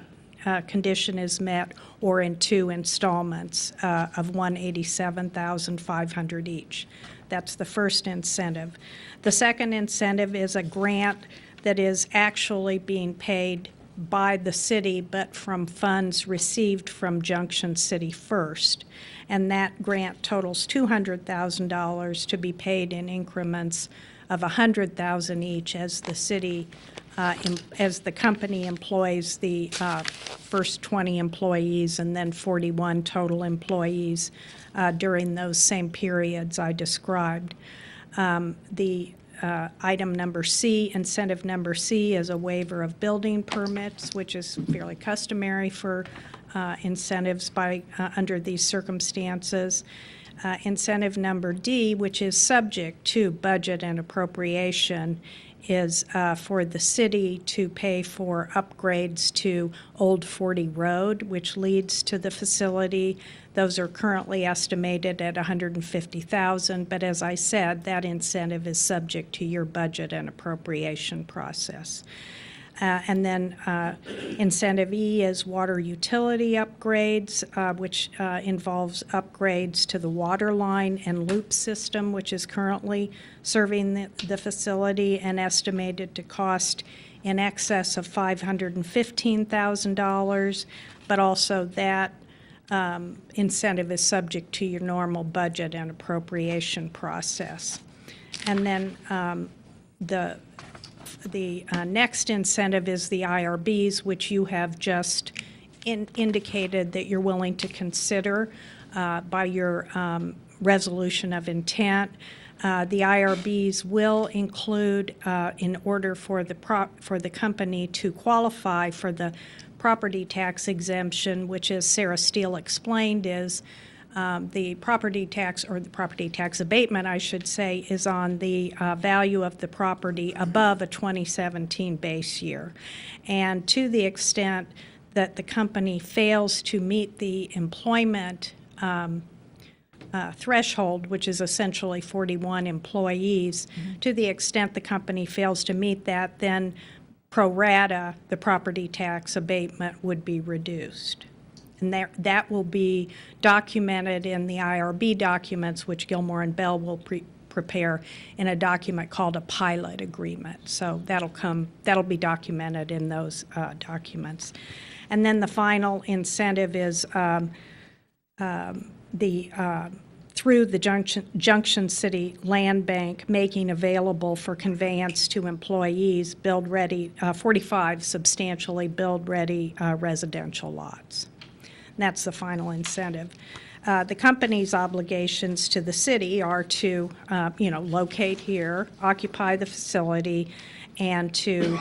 condition is met, or in two installments of $187,500 each. That's the first incentive. The second incentive is a grant that is actually being paid by the city, but from funds received from Junction City First. And that grant totals $200,000 to be paid in increments of $100,000 each as the city, as the company employs the first 20 employees and then 41 total employees during those same periods I described. Item number C, incentive number C, is a waiver of building permits, which is fairly customary for incentives under these circumstances. Incentive number D, which is subject to budget and appropriation, is for the city to pay for upgrades to Old 40 Road, which leads to the facility. Those are currently estimated at $150,000, but as I said, that incentive is subject to your budget and appropriation process. And then incentive E is water utility upgrades, which involves upgrades to the water line and loop system, which is currently serving the facility and estimated to cost in excess of $515,000, but also that incentive is subject to your normal budget and appropriation process. And then the next incentive is the IRBs, which you have just indicated that you're willing to consider by your resolution of intent. The IRBs will include, in order for the company to qualify for the property tax exemption, which, as Sarah Steele explained, is the property tax, or the property tax abatement, I should say, is on the value of the property above a 2017 base year. And to the extent that the company fails to meet the employment threshold, which is essentially 41 employees, to the extent the company fails to meet that, then pro rata, the property tax abatement would be reduced. And that will be documented in the IRB documents, which Gilmore and Bell will prepare in a document called a pilot agreement. So that'll be documented in those documents. And then the final incentive is through the Junction City Land Bank making available for conveyance to employees build-ready, 45 substantially build-ready residential lots. And that's the final incentive. The company's obligations to the city are to, locate here, occupy the facility, and to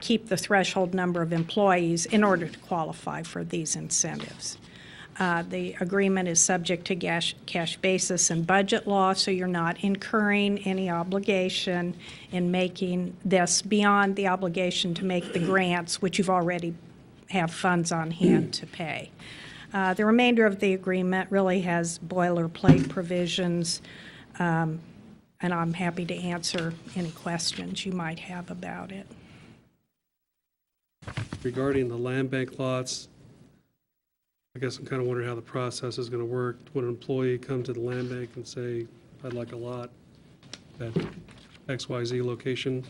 keep the threshold number of employees in order to qualify for these incentives. The agreement is subject to cash basis and budget law, so you're not incurring any obligation in making this beyond the obligation to make the grants, which you've already have funds on hand to pay. The remainder of the agreement really has boilerplate provisions, and I'm happy to answer any questions you might have about it. Regarding the land bank lots, I guess I'm kind of wondering how the process is going to work. Would an employee come to the land bank and say, I'd like a lot at XYZ location?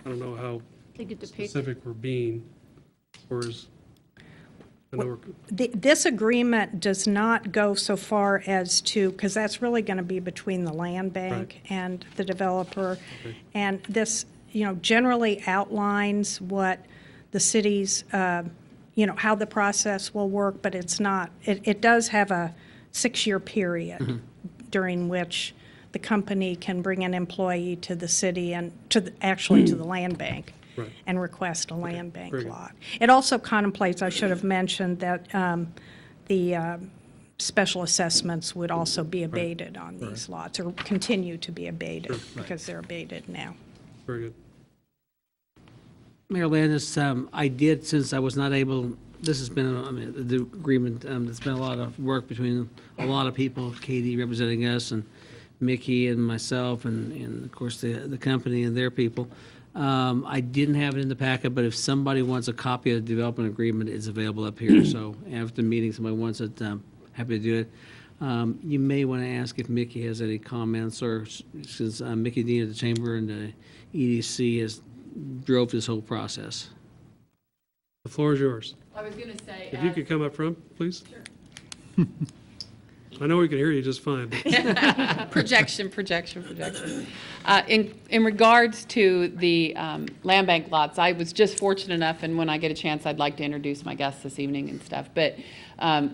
I don't know how They get to pick. specific we're being, or is, I know we're, This agreement does not go so far as to, because that's really going to be between the land bank and the developer. Okay. And this, generally outlines what the city's, how the process will work, but it's not, it does have a 6-year period during which the company can bring an employee to the city and to the land bank. Right. And request a land bank very good. lot. It also contemplates, I should have mentioned, that the special assessments would also be abated on these lots, or continue to be abated, because they're abated now. very good. Mayor Landis, I did, since I was not able, this has been, the agreement, there's been a lot of work between a lot of people, Katie representing us, and Mickey and myself, and of course, the company and their people. I didn't have it in the packet, but if somebody wants a copy of the development agreement, it's available up here. So after the meeting, somebody wants it, happy to do it. You may want to ask if Mickey has any comments, or since Mickey Dean of the Chamber and the EDC has drove this whole process. The floor is yours. I was going to say, If you could come up front, please. Sure. I know we can hear you just fine. projection. In regards to the land bank lots, I was just fortunate enough, and when I get a chance, I'd like to introduce my guests this evening and stuff, but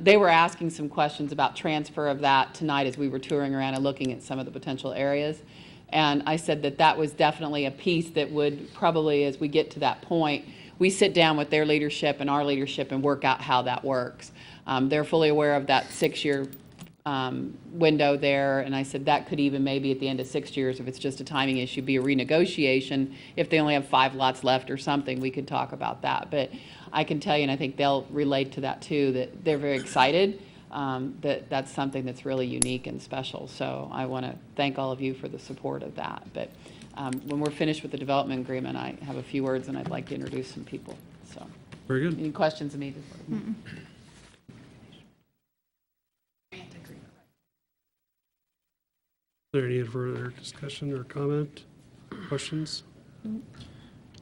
they were asking some questions about transfer of that tonight as we were touring around and looking at some of the potential areas. And I said that was definitely a piece that would probably, as we get to that point, we sit down with their leadership and our leadership and work out how that works. They're fully aware of that 6-year window there, and I said that could even maybe at the end of 6 years, if it's just a timing issue, be a renegotiation. If they only have 5 lots left or something, we could talk about that. But I can tell you, and I think they'll relate to that too, that they're very excited that's something that's really unique and special. So I want to thank all of you for the support of that. But when we're finished with the development agreement, I have a few words and I'd like to introduce some people. So, Very good. any questions immediately? Is there any further discussion or comment, questions?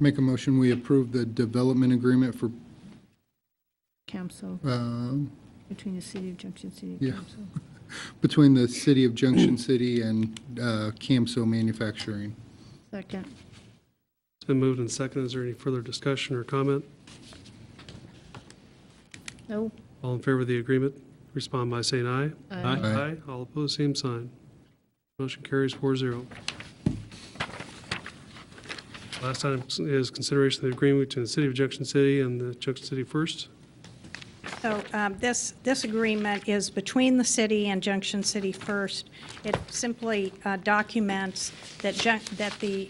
Make a motion, we approve the development agreement for, Council, between the city of Junction City and yeah. Council. between the City of Junction City and Camso Manufacturing. Second. It's been moved and seconded. Is there any further discussion or comment? No. All in favor of the agreement, respond by saying aye. Aye. Aye. All opposed, same sign. Motion carries 4-0. Last item is consideration of the agreement between the City of Junction City and the Junction City First. So this agreement is between the city and Junction City First. It simply documents that the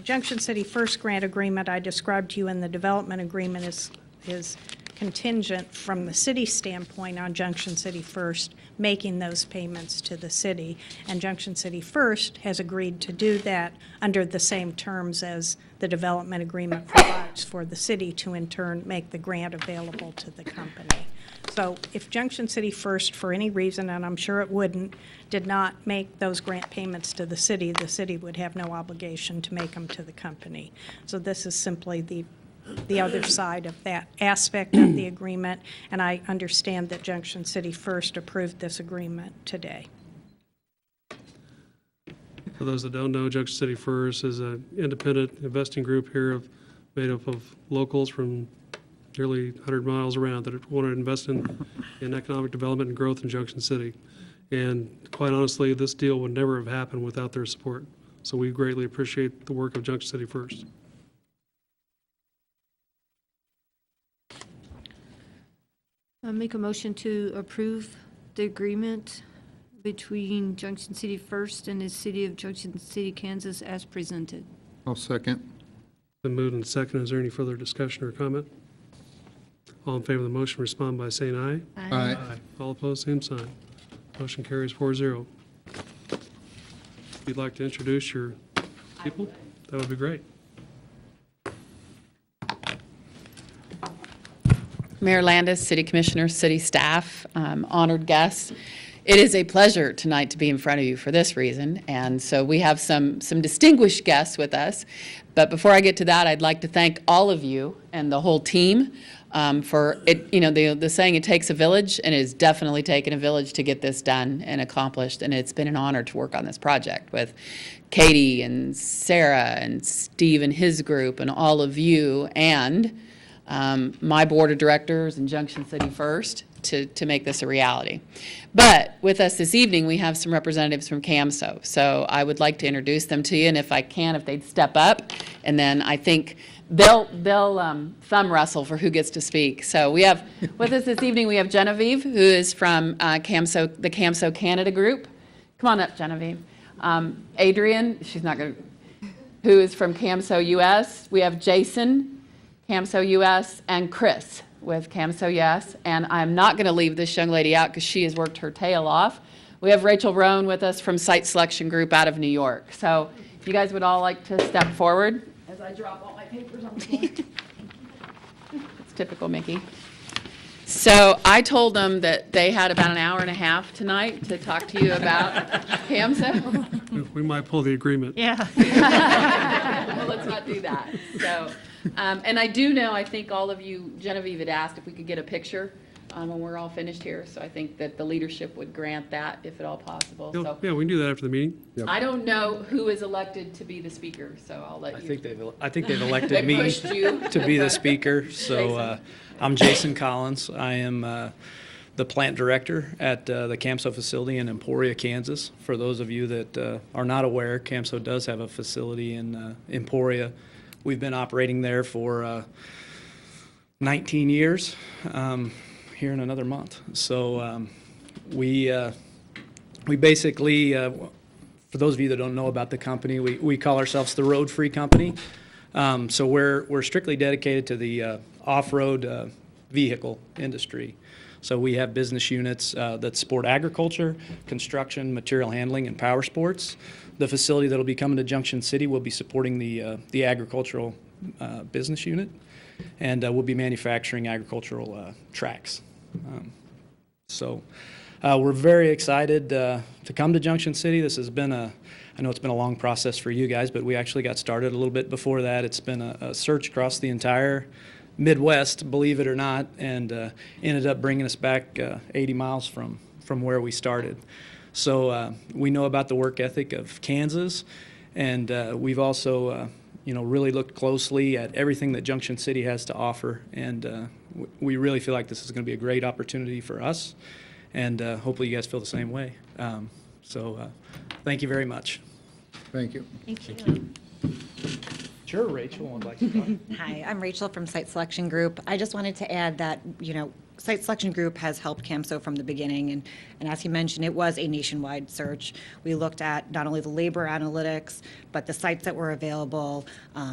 Junction City First grant agreement I described to you in the development agreement is contingent from the city standpoint on Junction City First making those payments to the city. And Junction City First has agreed to do that under the same terms as the development agreement provides for the city to in turn make the grant available to the company. So if Junction City First, for any reason, and I'm sure it wouldn't, did not make those grant payments to the city would have no obligation to make them to the company. So this is simply the other side of that aspect of the agreement, and I understand that Junction City First approved this agreement today. For those that don't know, Junction City First is an independent investing group here made up of locals from nearly 100 miles around that want to invest in economic development and growth in Junction City. And quite honestly, this deal would never have happened without their support. So we greatly appreciate the work of Junction City First. I make a motion to approve the agreement between Junction City First and the City of Junction City, Kansas as presented. I'll second. Been moved and seconded. Is there any further discussion or comment? All in favor of the motion respond by saying aye. Aye. All opposed, same sign. Motion carries 4-0. If you'd like to introduce your people, that would be great. Mayor Landis, city commissioners, city staff, honored guests. It is a pleasure tonight to be in front of you for this reason. And so we have some distinguished guests with us. But before I get to that, I'd like to thank all of you and the whole team for it. You know, the saying, it takes a village, and it has definitely taken a village to get this done and accomplished. And it's been an honor to work on this project with Katie and Sarah and Steve and his group and all of you and my board of directors and Junction City First to make this a reality. But with us this evening, we have some representatives from CAMSO. So I would like to introduce them to you, and if I can, if they'd step up, and then I think they'll thumb wrestle for who gets to speak. So we have, with us this evening, we have Genevieve, who is from CAMSO, the CAMSO Canada group. Come on up, Genevieve. Adrian, she's not going to, who is from CAMSO US. We have Jason, CAMSO US, and Chris with CAMSO US. And I'm not going to leave this young lady out because she has worked her tail off. We have Rachel Roan with us from Site Selection Group out of New York. So if you guys would all like to step forward as I drop all my papers on the floor. It's typical Mickey. So I told them that they had about an hour and a half tonight to talk to you about CAMSO. We might pull the agreement. Yeah. Well, let's not do that. So, and I do know, I think all of you, Genevieve had asked if we could get a picture when we're all finished here. So I think that the leadership would grant that if at all possible. So Yeah, we can do that after the meeting. I don't know who is elected to be the speaker, so I'll let you. I think they've elected They me pushed you. to be the speaker. So I'm Jason Collins. I am the plant director at the CAMSO facility in Emporia, Kansas. For those of you that are not aware, CAMSO does have a facility in Emporia. We've been operating there for 19 years, here in another month. So we basically, for those of you that don't know about the company, we call ourselves the Road Free Company. So we're strictly dedicated to the off-road vehicle industry. So we have business units that support agriculture, construction, material handling, and power sports. The facility that will be coming to Junction City will be supporting the agricultural business unit, and we'll be manufacturing agricultural tracks. So we're very excited to come to Junction City. This has been I know it's been a long process for you guys, but we actually got started a little bit before that. It's been a search across the entire Midwest, believe it or not, and ended up bringing us back 80 miles from where we started. So we know about the work ethic of Kansas, and we've also really looked closely at everything that Junction City has to offer, and we really feel like this is going to be a great opportunity for us, and hopefully you guys feel the same way. So thank you very much. Thank you. Thank you. Sure, Rachel would like to talk. Hi, I'm Rachel from Site Selection Group. I just wanted to add that, site selection group has helped CAMSO from the beginning, and as he mentioned, it was a nationwide search. We looked at not only the labor analytics, but the sites that were available,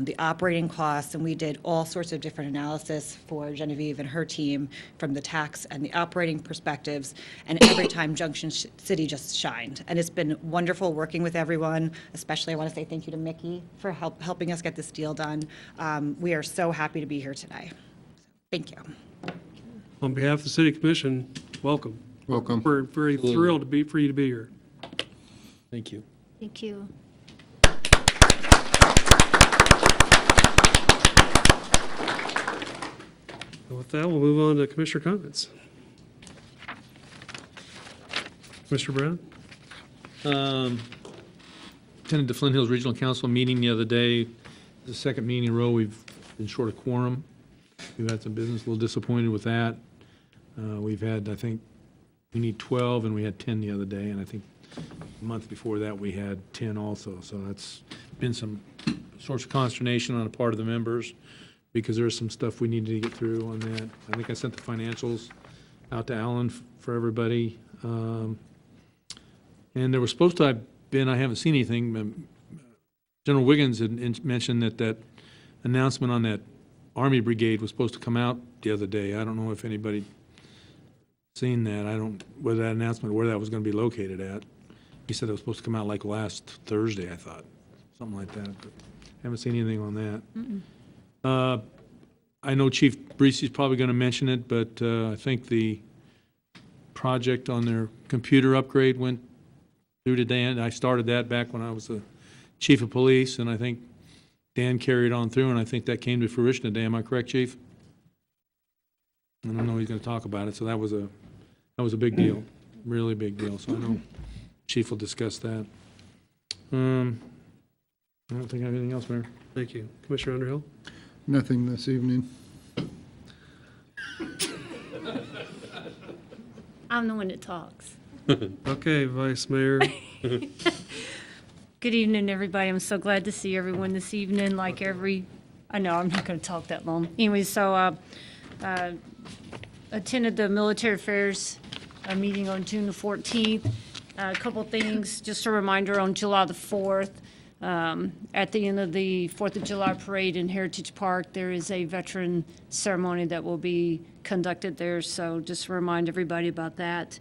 the operating costs, and we did all sorts of different analysis for Genevieve and her team from the tax and the operating perspectives, and every time Junction City just shined. And it's been wonderful working with everyone, especially I want to say thank you to Mickey for helping us get this deal done. We are so happy to be here today. Thank you. On behalf of the City Commission, welcome. Welcome. We're very thrilled for you to be here. Thank you. Thank you. And with that, we'll move on to Commissioner comments. Mr. Brown? Attended the Flint Hills Regional Council meeting the other day. The second meeting in a row, we've been short of quorum. We've had some business, a little disappointed with that. We've had, I think, we need 12, and we had 10 the other day, and I think a month before that, we had 10 also. So that's been some source of consternation on the part of the members, because there's some stuff we needed to get through on that. I think I sent the financials out to Alan for everybody. And there was supposed to have been, I haven't seen anything, General Wiggins had mentioned that announcement on that Army Brigade was supposed to come out the other day. I don't know if anybody seen that. I don't, where that announcement, where that was going to be located at. He said it was supposed to come out like last Thursday, I thought, something like that, but haven't seen anything on that. I know Chief Breesy's probably going to mention it, but I think the project on their computer upgrade went through today, and I started that back when I was the chief of police, and I think Dan carried on through, and I think that came to fruition today. Am I correct, Chief? I don't know, he's going to talk about it, so that was a big deal, really big deal. So I know Chief will discuss that. I don't think I have anything else, Mayor. Thank you. Commissioner Underhill? Nothing this evening. I'm the one that talks. Okay, Vice Mayor. Good evening, everybody. I'm so glad to see everyone this evening, I know, I'm not going to talk that long. Anyway, so attended the military affairs meeting on June the 14th. A couple things, just a reminder, on July the 4th, at the end of the 4th of July parade in Heritage Park, there is a veteran ceremony that will be conducted there, so just to remind everybody about that.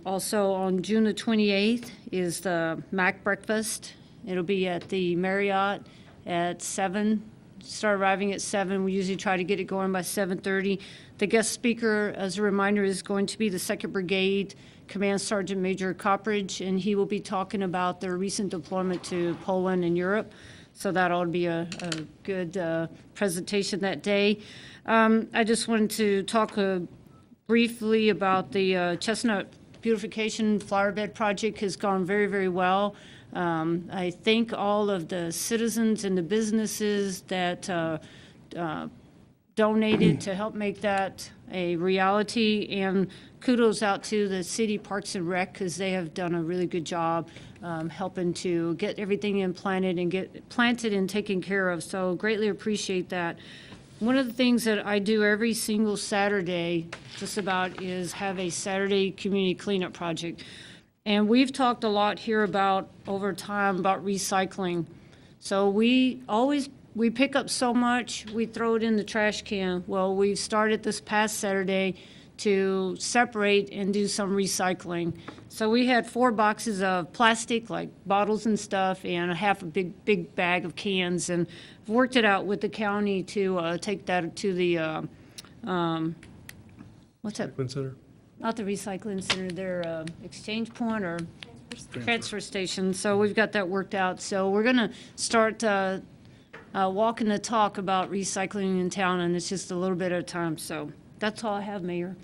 Also, on June the 28th is the MAC breakfast. It'll be at the Marriott at 7. Start arriving at 7. We usually try to get it going by 7:30. The guest speaker, as a reminder, is going to be the 2nd Brigade Command Sergeant Major Coppridge, and he will be talking about their recent deployment to Poland and Europe. So that ought to be a good presentation that day. I just wanted to talk briefly about the Chestnut Beautification Flower Bed Project. Has gone very, very well. I thank all of the citizens and the businesses that donated to help make that a reality, and kudos out to the City Parks and Rec, because they have done a really good job helping to get everything implanted and get planted and taken care of, so greatly appreciate that. One of the things that I do every single Saturday, just about, is have a Saturday community cleanup project. And we've talked a lot here about, over time, about recycling. So we pick up so much, we throw it in the trash can. Well, we've started this past Saturday to separate and do some recycling. So we had 4 boxes of plastic, like bottles and stuff, and half a big bag of cans, and worked it out with the county to take that to the, what's that? Recycling Center. Not the recycling center, their exchange point or transfer station. So we've got that worked out. So we're going to start walking the talk about recycling in town, and it's just a little bit at a time. So that's all I have, Mayor.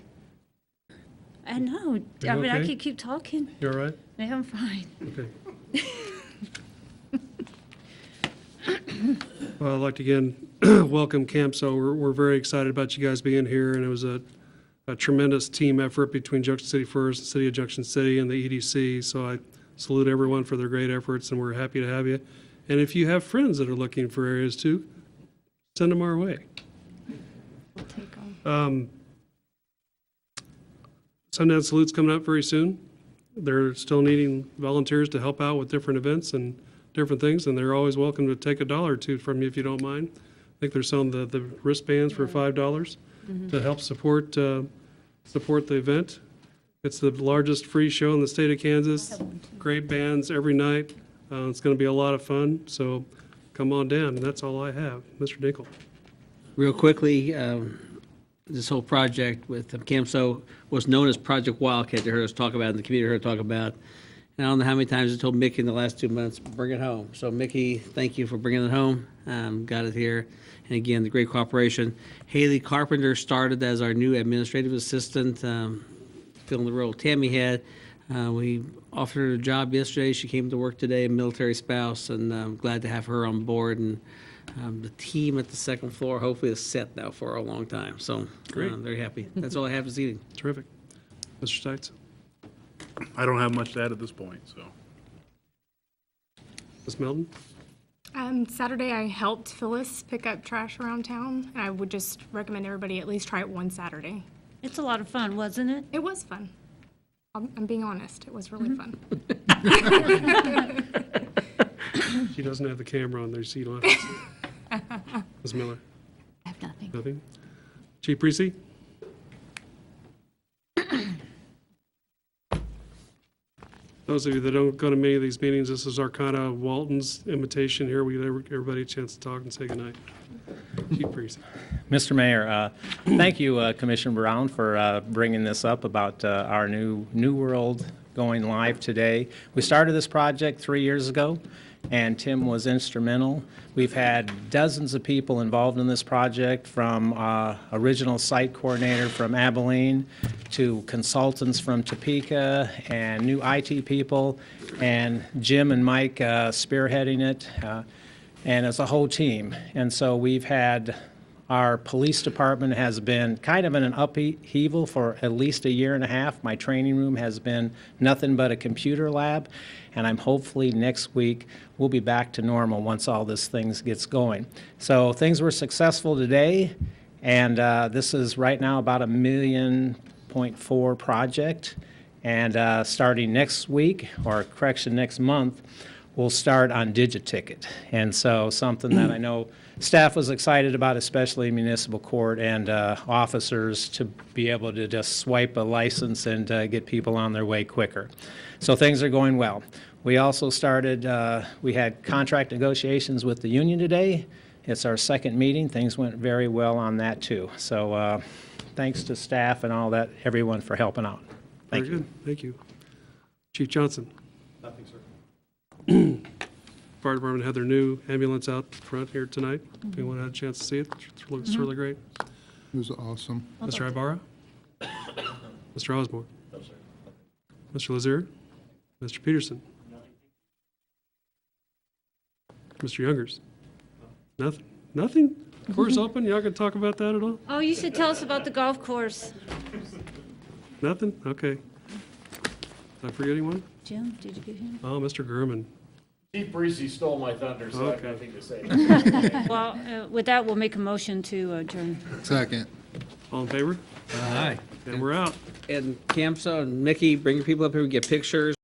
I know. I mean, I okay? could keep talking. You all right? Yeah, I'm fine. Okay. Well, I'd like to again welcome CAMSO. We're very excited about you guys being here, and it was a tremendous team effort between Junction City First, the City of Junction City, and the EDC. So I salute everyone for their great efforts, and we're happy to have you. And if you have friends that are looking for areas too, send them our way. We'll take them. Sundance Salute's coming up very soon. They're still needing volunteers to help out with different events and different things, and they're always welcome to take $1 or $2 from you if you don't mind. I think they're selling the wristbands for $5 to help support the event. It's the largest free show in the state of Kansas. Great bands every night. It's going to be a lot of fun, so come on down. And that's all I have. Mr. Dinkle. Real quickly, this whole project with CAMSO was known as Project Wildcat. You heard us talk about it, and the community heard us talk about. And I don't know how many times I told Mickey in the last 2 months, bring it home. So Mickey, thank you for bringing it home. Got it here. And again, the great cooperation. Haley Carpenter started as our new administrative assistant, filling the role Tammy had. We offered her a job yesterday. She came to work today, a military spouse, and I'm glad to have her on board. And the team at the second floor hopefully is set now for a long time. So Great. I'm very happy. That's all I have this evening. Terrific. Mr. Stites. I don't have much to add at this point, so. Ms. Melton. Saturday, I helped Phyllis pick up trash around town, and I would just recommend everybody at least try it one Saturday. It's a lot of fun, wasn't it? It was fun. I'm being honest. It was really fun. She doesn't have the camera on there, so you don't have to see it. Ms. Miller. I have nothing. Nothing? Chief Precy? Those of you that don't go to many of these meetings, this is our kind of Walton's invitation here. We give everybody a chance to talk and say goodnight. Chief Precy. Mr. Mayor, thank you, Commissioner Brown, for bringing this up about our New World going live today. We started this project 3 years ago, and Tim was instrumental. We've had dozens of people involved in this project, from original site coordinator from Abilene to consultants from Topeka and new IT people, and Jim and Mike spearheading it, and it's a whole team. And so we've had, our police department has been kind of in an upheaval for at least a year and a half. My training room has been nothing but a computer lab, and I'm hopefully next week we'll be back to normal once all this things gets going. So things were successful today, and this is right now about $1.4 million project. And starting next week, or correction, next month, we'll start on DigiTicket. And so something that I know staff was excited about, especially municipal court and officers, to be able to just swipe a license and get people on their way quicker. So things are going well. We also started, we had contract negotiations with the union today. It's our second meeting. Things went very well on that too. So thanks to staff and all that, everyone, for helping out. Thank you. Very good. Thank you. Chief Johnson. Nothing, sir. Fire Department had their new ambulance out front here tonight. If anyone had a chance to see it, it looks really great. It was awesome. Mr. Ibarra? Mr. Osborne? Mr. Lazier? Mr. Peterson? Mr. Youngers? Nothing? Nothing? Course open? Y'all gonna talk about that at all? Oh, you should tell us about the golf course. Nothing? Okay. Did I forget anyone? Jim, did you get him? Oh, Mr. Gurman. Chief Breesy stole my thunder, so I have Okay. nothing to say. Well, with that, we'll make a motion to adjourn. Second. All in favor? Aye. And we're out. And CAMSO and Mickey, bring your people up here, we get pictures.